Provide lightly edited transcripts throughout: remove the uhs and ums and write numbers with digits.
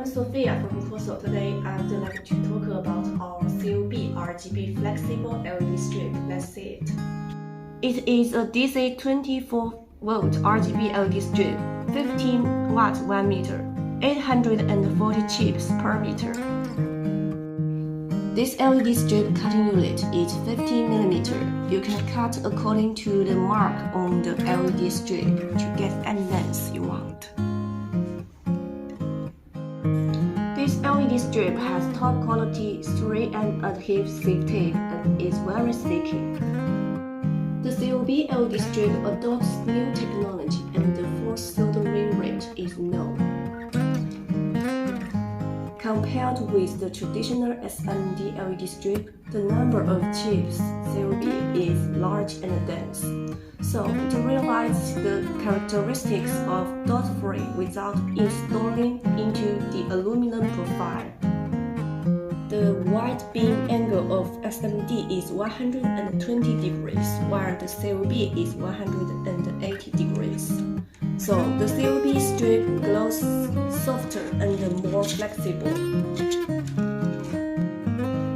Sophia from COXO. Today I'd like to talk about our COB RGB flexible LED strip. Let's see it. It is a DC 24-volt RGB LED strip, 15 watts 1 meter, 840 chips per meter. This LED strip cutting unit is 15 mm. You can cut according to the mark on the LED strip to get any length you want. This LED strip has top quality 3M adhesive tape and is very sticky. The COB LED strip adopts new technology and the force soldering rate is low. Compared with the traditional SMD LED strip, the number of chips COB is large and dense, so it realizes the characteristics of dot-free without installing into the aluminum profile. The wide beam angle of SMD is 120 degrees, while the COB is 180 degrees. So the COB strip glows softer and more flexible.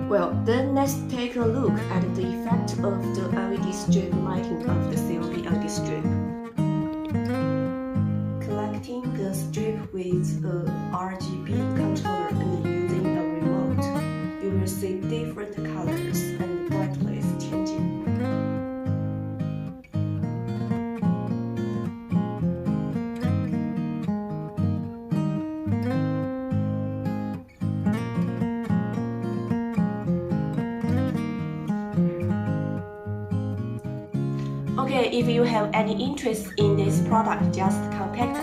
Well, then let's take a look at the effect of the LED strip lighting of the COB LED strip. Collecting the strip with a RGB controller and using a remote, you will see different colors and brightness changing. Okay, if you have any interest in this product, just contact